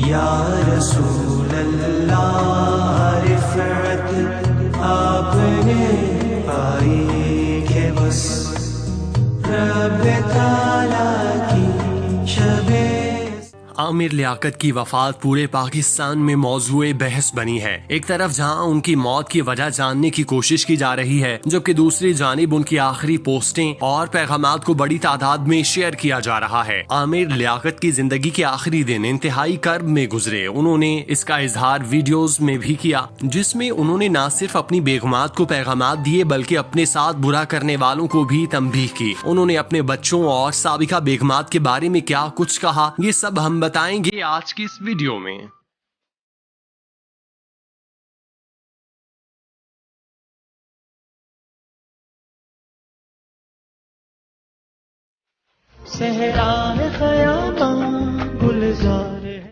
یا رسول اللہ رفعت آپ نے پائی کہ بس رب تعالیٰ کی شب عامر لیاقت کی وفات پورے پاکستان میں موضوع بحث بنی ہے۔ ایک طرف جہاں ان کی موت کی وجہ جاننے کی کوشش کی جا رہی ہے، جبکہ دوسری جانب ان کی آخری پوسٹیں اور پیغامات کو بڑی تعداد میں شیئر کیا جا رہا ہے۔ عامر لیاقت کی زندگی کے آخری دن انتہائی کرب میں گزرے۔ انہوں نے اس کا اظہار ویڈیوز میں بھی کیا، جس میں انہوں نے نہ صرف اپنی بیگمات کو پیغامات دیے بلکہ اپنے ساتھ برا کرنے والوں کو بھی تنبیہ کی۔ انہوں نے اپنے بچوں اور سابقہ بیگمات کے بارے میں کیا کچھ کہا، یہ سب ہم بتائیں گے آج کی اس ویڈیو میں۔ صحرا ہے خیاباں گلزار۔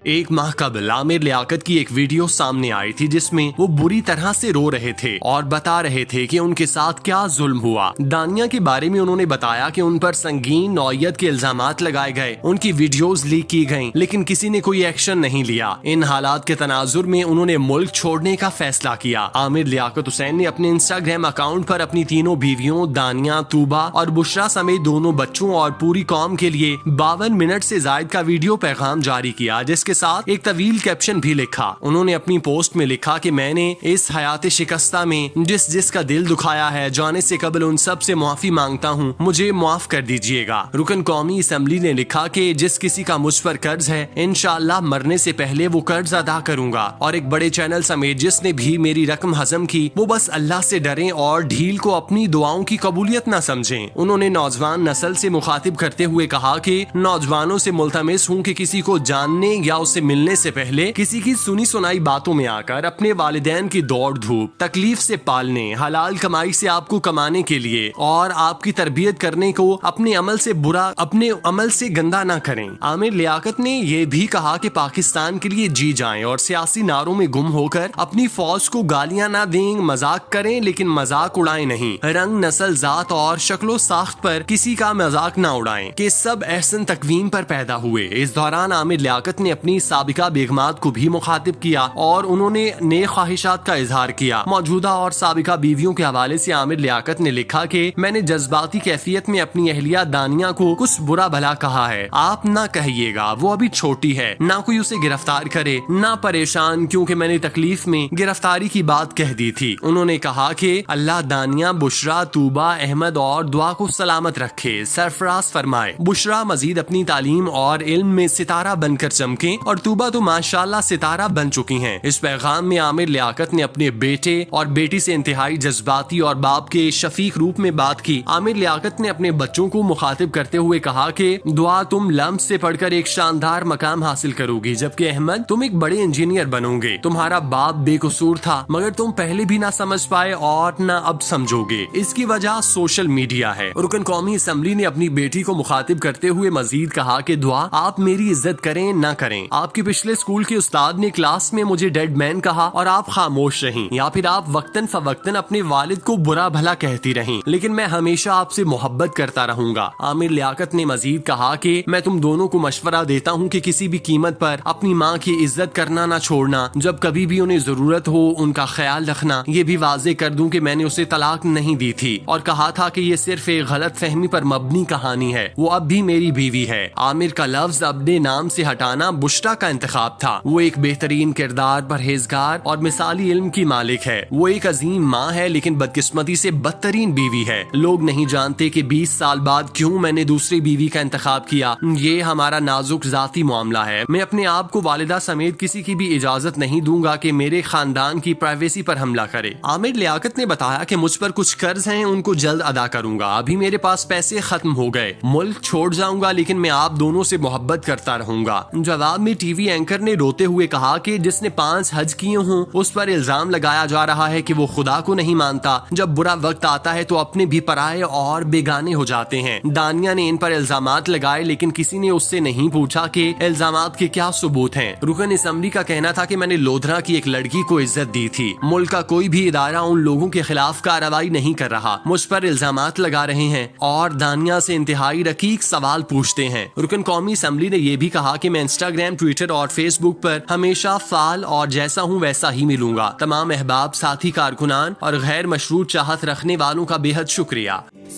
ایک ماہ قبل عامر لیاقت کی ایک ویڈیو سامنے آئی تھی جس میں وہ بری طرح سے رو رہے تھے اور بتا رہے تھے کہ ان کے ساتھ کیا ظلم ہوا۔ دانیہ کے بارے میں انہوں نے بتایا کہ ان پر سنگین نوعیت کے الزامات لگائے گئے، ان کی ویڈیوز لیک کی گئیں، لیکن کسی نے کوئی ایکشن نہیں لیا۔ ان حالات کے تناظر میں انہوں نے ملک چھوڑنے کا فیصلہ کیا۔ عامر لیاقت حسین نے اپنے انسٹاگرام اکاؤنٹ پر اپنی تینوں بیویوں دانیہ، طوبہ اور بشرا سمیت دونوں بچوں اور پوری قوم کے لیے 52 منٹ سے زائد کا ویڈیو پیغام جاری کیا، جس کے ساتھ ایک طویل کیپشن بھی لکھا۔ انہوں نے اپنی پوسٹ میں لکھا کہ میں نے اس حیات شکستہ میں جس کا دل دکھایا ہے، جانے سے قبل ان سب سے معافی مانگتا ہوں، مجھے معاف کر دیجیے گا۔ رکن قومی اسمبلی نے لکھا کہ جس کسی کا مجھ پر قرض ہے، انشاءاللہ مرنے سے پہلے وہ قرض ادا کروں گا، اور ایک بڑے چینل سمیت جس نے بھی میری رقم ہضم کی وہ بس اللہ سے ڈریں اور ڈھیل کو اپنی دعاؤں کی قبولیت نہ سمجھیں۔ انہوں نے نوجوان نسل سے مخاطب کرتے ہوئے کہا کہ نوجوانوں سے ملتمس ہوں کہ کسی کو جاننے یا اسے ملنے سے پہلے کسی کی سنی سنائی باتوں میں آ کر اپنے والدین کی دوڑ دھوپ تکلیف سے پالنے، حلال کمائی سے آپ کو کمانے کے لیے اور آپ کی تربیت کرنے کو اپنے عمل سے گندا نہ کریں۔ عامر لیاقت نے یہ بھی کہا کہ پاکستان کے لیے جی جائیں اور سیاسی نعروں میں گم ہو کر اپنی فوج کو گالیاں نہ دیں، مذاق کریں لیکن مذاق اڑائیں نہیں۔ رنگ، نسل، ذات اور شکل و ساخت پر کسی کا مذاق نہ اڑائیں کہ سب احسن تقویم پر پیدا ہوئے۔ اس دوران عامر لیاقت نے اپنی سابقہ بیگمات کو بھی مخاطب کیا اور انہوں نے نیک خواہشات کا اظہار کیا۔ موجودہ اور سابقہ بیویوں کے حوالے سے عامر لیاقت نے لکھا کہ میں نے جذباتی کیفیت میں اپنی اہلیہ دانیہ کو کچھ برا بھلا کہا ہے، آپ نہ کہیے گا، وہ ابھی چھوٹی ہے، نہ کوئی اسے گرفتار کرے، نہ پریشان، کیونکہ میں نے تکلیف میں گرفتاری کی بات کہہ دی تھی۔ انہوں نے کہا کہ اللہ دانیہ، بشرا، طوبہ، احمد اور دعا کو سلامت رکھے، سرفراز فرمائے۔ بشرا مزید اپنی تعلیم اور علم میں ستارہ بن کر چمکیں اور طوبہ تو ماشاءاللہ ستارہ بن چکی ہیں۔ اس پیغام میں عامر لیاقت نے اپنے بیٹے اور بیٹی سے انتہائی جذباتی اور باپ کے شفیق روپ میں بات کی۔ عامر لیاقت نے اپنے بچوں کو مخاطب کرتے ہوئے کہا کہ دعا تم لمس سے پڑھ کر ایک شاندار مقام حاصل کرو گی، جبکہ احمد تم ایک بڑے انجینئر بنو گے۔ تمہارا باپ بے قصور تھا مگر تم پہلے بھی نہ سمجھ پائے اور نہ اب سمجھو گے، اس کی وجہ سوشل میڈیا ہے۔ رکن قومی اسمبلی نے اپنی بیٹی کو مخاطب کرتے ہوئے مزید کہا کہ دعا آپ میری عزت کریں نہ کریں، آپ کے پچھلے اسکول کے استاد نے کلاس میں مجھے ڈیڈ مین کہا اور آپ خاموش رہیں، یا پھر آپ وقتاً فوقتاً اپنے والد کو برا بھلا کہتی رہیں، لیکن میں ہمیشہ آپ سے محبت کرتا رہوں گا۔ عامر لیاقت نے مزید کہا کہ میں تم دونوں کو مشورہ دیتا ہوں کہ کسی بھی قیمت پر اپنی ماں کی عزت کرنا نہ چھوڑنا، جب کبھی بھی انہیں ضرورت ہو ان کا خیال رکھنا۔ یہ بھی واضح کر دوں کہ میں نے اسے طلاق نہیں دی تھی اور کہا تھا کہ یہ صرف ایک غلط فہمی پر مبنی کہانی ہے، وہ اب بھی میری بیوی ہے۔ عامر کا لفظ اپنے نام سے ہٹانا بشرا کا انتخاب تھا۔ وہ ایک بہترین کردار، پرہیزگار اور مثالی علم کی مالک ہے۔ وہ ایک عظیم ماں ہے لیکن بدقسمتی سے بدترین بیوی ہے۔ لوگ نہیں جانتے کہ 20 سال بعد کیوں میں نے دوسری بیوی کا انتخاب کیا۔ یہ ہمارا نازک ذاتی معاملہ ہے۔ میں اپنے آپ کو والدہ سمیت کسی کی بھی اجازت نہیں دوں گا کہ میرے خاندان کی پرائیویسی پر حملہ کرے۔ عامر لیاقت نے بتایا کہ مجھ پر کچھ قرض ہیں، ان کو جلد ادا کروں گا۔ ابھی میرے پاس پیسے ختم ہو گئے، ملک چھوڑ جاؤں گا لیکن میں آپ دونوں سے محبت کرتا رہوں گا۔ جواب میں ٹی وی اینکر نے روتے ہوئے کہا کہ جس نے 5 حج کیے ہوں اس پر الزام لگایا جا رہا ہے کہ وہ خدا کو نہیں مانتا، جب برا وقت آتا ہے تو اپنے بھی پرائے اور بیگانے ہو جاتے ہیں۔ دانیہ نے ان پر الزامات لگائے لیکن کسی نے اس سے نہیں پوچھا کہ الزامات کے کیا ثبوت ہیں۔ رکن اسمبلی کا کہنا تھا کہ میں نے لودھرا کی ایک لڑکی کو عزت دی تھی۔ ملک کا کوئی بھی ادارہ ان لوگوں کے خلاف کارروائی نہیں کر رہا، مجھ پر الزامات لگا رہے ہیں اور دانیہ سے انتہائی رقیق سوال پوچھتے ہیں۔ رکن قومی اسمبلی نے یہ بھی کہا کہ میں انسٹاگرام ٹویٹر اور فیس بک پر ہمیشہ فعال اور جیسا ہوں ویسا ہی ملوں گا. تمام احباب، ساتھی، کارکنان اور غیر مشروط چاہت رکھنے والوں کا بے حد شکریہ.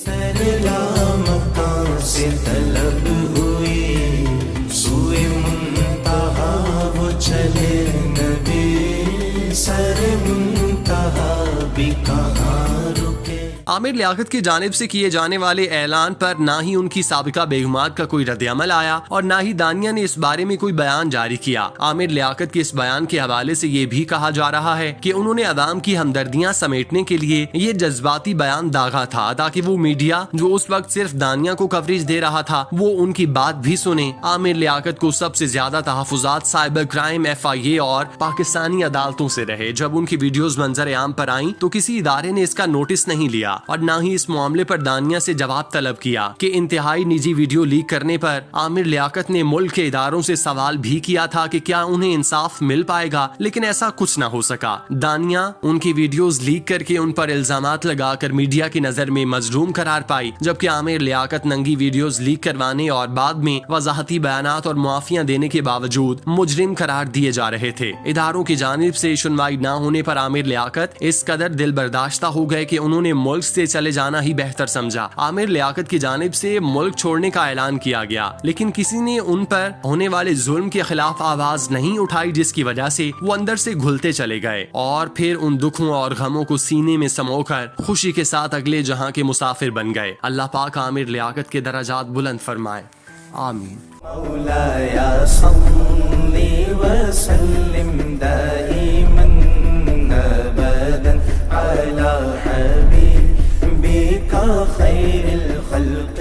سرلامکاں سے طلب ہوئی سوئے منتہا وہ چلے نبی، سر منتہا بھی کہاں رکے. عامر لیاقت کی جانب سے کیے جانے والے اعلان پر نہ ہی ان کی سابقہ بیگمات کا کوئی رد عمل آیا اور نہ ہی دانیہ نے اس بارے میں کوئی بیان جاری کیا. عامر لیاقت کے اس بیان کے حوالے سے یہ بھی کہا جا رہا ہے کہ انہوں نے عوام کی ہمدردیاں سمیٹنے کے لیے یہ جذباتی بیان داغا تھا تاکہ وہ میڈیا جو اس وقت صرف دانیہ کو کوریج دے رہا تھا وہ ان کی بات بھی سنے. عامر لیاقت کو سب سے زیادہ تحفظات سائبر کرائم FIA اور پاکستانی عدالتوں سے رہے. جب ان کی ویڈیوز منظر عام پر آئیں تو کسی ادارے نے اس کا نوٹس نہیں لیا اور نہ ہی اس معاملے پر دانیہ سے جواب طلب کیا کہ انتہائی نجی ویڈیو لیک کرنے پر عامر لیاقت نے ملک کے اداروں سے سوال بھی کیا تھا کہ کیا انہیں انصاف مل پائے گا، لیکن ایسا کچھ نہ ہو سکا. دانیہ ان کی ویڈیوز لیک کر کے ان پر الزامات لگا کر میڈیا کی نظر میں مظلوم قرار پائی، جبکہ عامر لیاقت ننگی ویڈیوز لیک کروانے اور بعد میں وضاحتی بیانات اور معافیاں دینے کے باوجود مجرم قرار دیے جا رہے تھے. اداروں کی جانب سے سنوائی نہ ہونے پر عامر لیاقت اس قدر دل برداشتہ ہو گئے کہ انہوں نے ملک سے چلے جانا ہی بہتر سمجھا. عامر لیاقت کی جانب سے ملک چھوڑنے کا اعلان کیا گیا، لیکن کسی نے ان پر ہونے والے ظلم کے خلاف آواز نہیں اٹھائی، جس کی وجہ سے وہ اندر سے گھلتے چلے گئے اور پھر ان دکھوں اور غموں کو سینے میں سمو کر خوشی کے ساتھ اگلے جہاں کے مسافر بن گئے. اللہ پاک عامر لیاقت کے درجات بلند فرمائے. آمین. مولایا صلی وسلم دائما ابدا علی حبیبک خیر الخلق